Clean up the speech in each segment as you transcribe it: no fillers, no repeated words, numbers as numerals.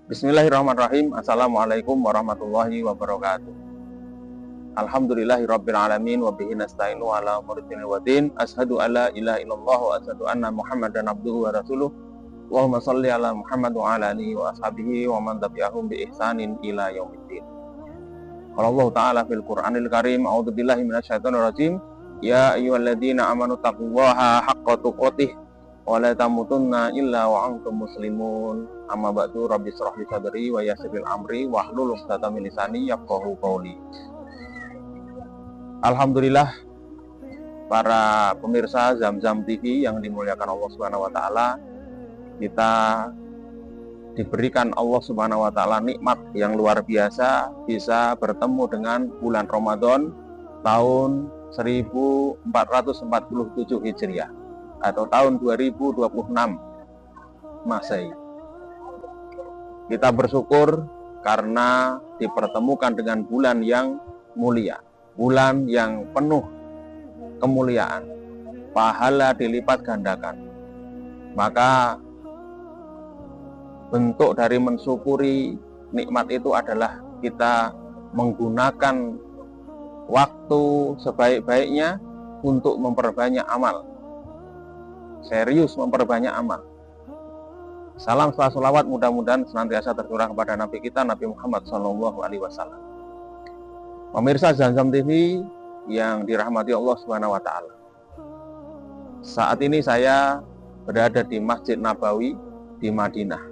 Bismillahirrahmanirrahim. Assalamualaikum warahmatullahi wabarakatuh. Alhamdulillahirabbil alamin wa bihi nasta'inu ala umuri dinil wadin. Asyhadu alla ilaha illallah wa asyhadu anna Muhammadan abduhu wa rasuluh. Allahumma shalli ala Muhammad wa ala alihi wa ashabihi wa man tabi'ahum bi ihsanin ila yaumiddin. Qala Allah ta'ala fil Qur'anil Karim, a'udzu billahi minasyaitonir rajim. Ya ayyuhalladzina amanu taqullaha haqqa tuqatih wa la tamutunna illa wa antum muslimun. Amma ba'du, rabbi shrah li sadri wa yassir li amri wahlul 'uqdatam min lisani yafqahu qawli. Alhamdulillah, para pemirsa Zamzam TV yang dimuliakan Allah Subhanahu wa taala, kita diberikan Allah Subhanahu wa taala nikmat yang luar biasa bisa bertemu dengan bulan Ramadan tahun 1447 Hijriah atau tahun 2026 Masehi. Kita bersyukur karena dipertemukan dengan bulan yang mulia, bulan yang penuh kemuliaan, pahala dilipat gandakan. Maka bentuk dari mensyukuri nikmat itu adalah kita menggunakan waktu sebaik-baiknya untuk memperbanyak amal. Serius memperbanyak amal. Salam salawat mudah-mudahan senantiasa tercurah kepada Nabi kita, Nabi Muhammad SAW. Pemirsa Zamzam TV yang dirahmati Allah Subhanahu wa taala. Saat ini saya berada di Masjid Nabawi di Madinah.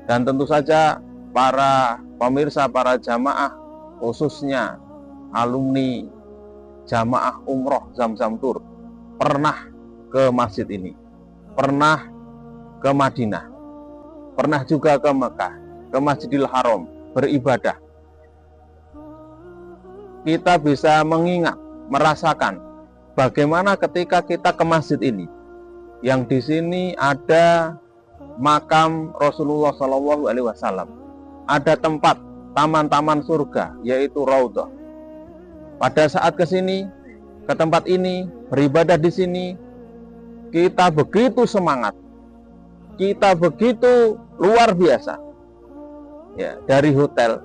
Dan tentu saja para pemirsa, para jamaah, khususnya alumni jamaah umroh Zamzam Tour pernah ke masjid ini, pernah ke Madinah, pernah juga ke Mekah, ke Masjidil Haram beribadah. Kita bisa mengingat, merasakan bagaimana ketika kita ke masjid ini, yang di sini ada makam Rasulullah SAW, ada tempat taman-taman surga yaitu Raudhah. Pada saat ke sini, ke tempat ini, beribadah di sini, kita begitu semangat, kita begitu luar biasa. Ya, dari hotel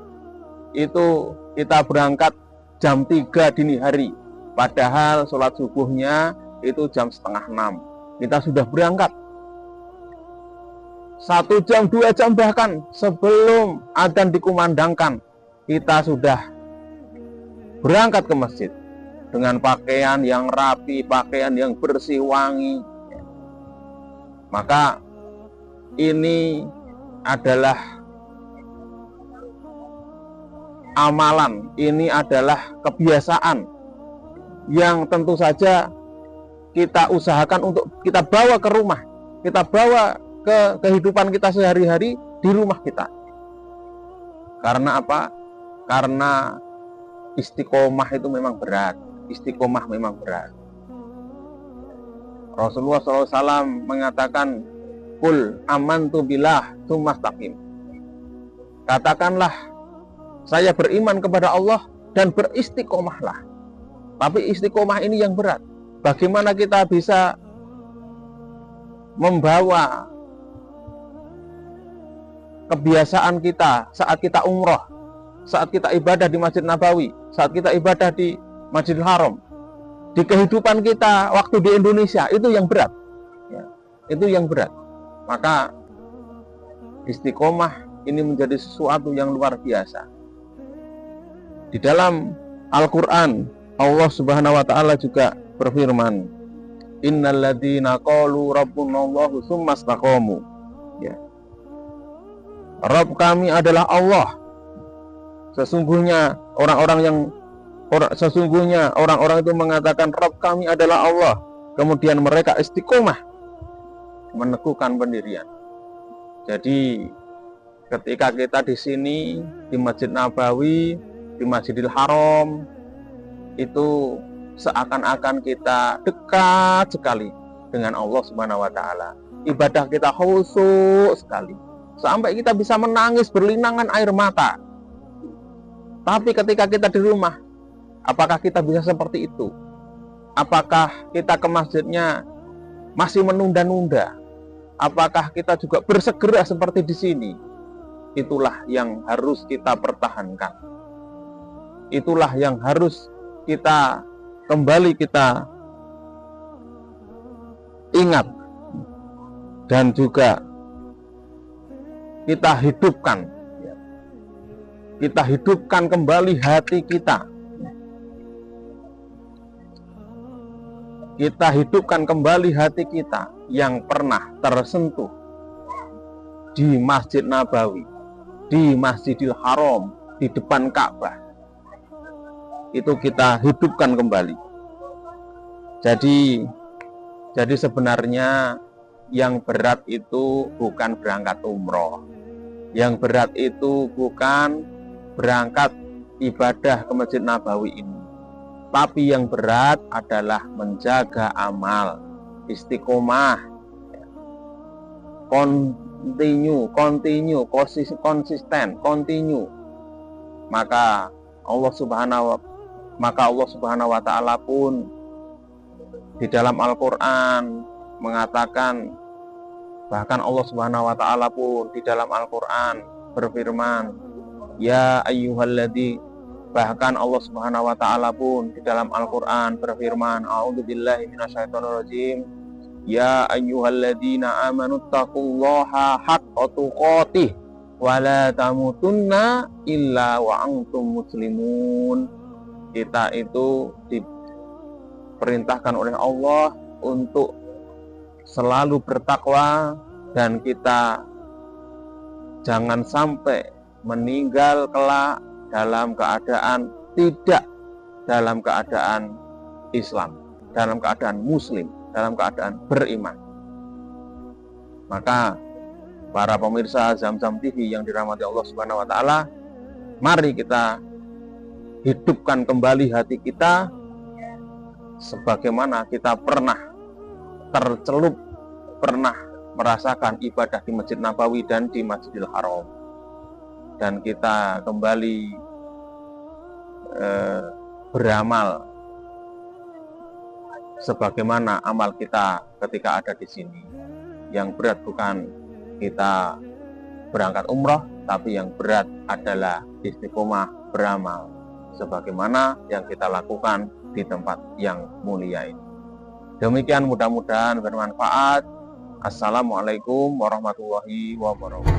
itu kita berangkat jam 3 dini hari, padahal sholat subuhnya itu jam setengah 6. Kita sudah berangkat 1 jam, 2 jam bahkan sebelum adzan dikumandangkan, kita sudah berangkat ke masjid dengan pakaian yang rapi, pakaian yang bersih, wangi. Maka ini adalah amalan, ini adalah kebiasaan yang tentu saja kita usahakan untuk kita bawa ke rumah, kita bawa ke kehidupan kita sehari-hari di rumah kita. Karena apa? Karena istiqomah itu memang berat, istiqomah memang berat. Rasulullah SAW mengatakan, "Qul amantu billah tsumma istaqim." Katakanlah, saya beriman kepada Allah dan beristiqomahlah. Tapi istiqomah ini yang berat. Bagaimana kita bisa membawa kebiasaan kita saat kita umroh, saat kita ibadah di Masjid Nabawi, saat kita ibadah di Masjidil Haram, di kehidupan kita waktu di Indonesia, itu yang berat ya, itu yang berat. Maka istiqomah ini menjadi sesuatu yang luar biasa. Di dalam Al-Quran, Allah Subhanahu wa taala juga berfirman, "Innalladzina qalu rabbunallahu tsumma istaqamu." Ya. Rabb kami adalah Allah. Sesungguhnya orang-orang itu mengatakan Rabb kami adalah Allah. Kemudian mereka istiqomah meneguhkan pendirian. Jadi ketika kita di sini di Masjid Nabawi, di Masjidil Haram, itu seakan-akan kita dekat sekali dengan Allah Subhanahu wa taala. Ibadah kita khusyuk sekali, sampai kita bisa menangis berlinangan air mata. Tapi ketika kita di rumah, apakah kita bisa seperti itu? Apakah kita ke masjidnya masih menunda-nunda? Apakah kita juga bersegera seperti di sini? itulah yang harus kita pertahankan. Itulah yang harus kita kembali kita ingat dan juga kita hidupkan. Kita hidupkan kembali hati kita. Kita hidupkan kembali hati kita yang pernah tersentuh di Masjid Nabawi, di Masjidil Haram, di depan Ka'bah. Itu kita hidupkan kembali. Jadi sebenarnya yang berat itu bukan berangkat umroh. Yang berat itu bukan berangkat ibadah ke Masjid Nabawi ini. Tapi yang berat adalah menjaga amal, istiqomah, konsisten. Maka Allah Subhanahu wa taala pun di dalam Al-Qur'an mengatakan, bahkan Allah Subhanahu wa taala pun di dalam Al-Qur'an berfirman, ya ayyuhalladzi, bahkan Allah Subhanahu wa taala pun di dalam Al-Qur'an berfirman, a'udzubillahi minasyaitonirrajim, ya ayyuhalladzina amanu taqullaha haqqa tuqatih wa la tamutunna illa wa antum muslimun. Kita itu diperintahkan oleh Allah untuk selalu bertakwa, dan kita jangan sampai meninggal kelak dalam keadaan tidak dalam keadaan Islam, dalam keadaan Muslim, dalam keadaan beriman. Maka para pemirsa Zamzam TV yang dirahmati Allah Subhanahu wa taala, mari kita hidupkan kembali hati kita sebagaimana kita pernah tercelup, pernah merasakan ibadah di Masjid Nabawi dan di Masjidil Haram. Dan kita kembali beramal sebagaimana amal kita ketika ada di sini. Yang berat bukan kita berangkat umroh, tapi yang berat adalah istiqomah beramal sebagaimana yang kita lakukan di tempat yang mulia ini. Demikian, mudah-mudahan bermanfaat. Assalamualaikum warahmatullahi wabarakatuh.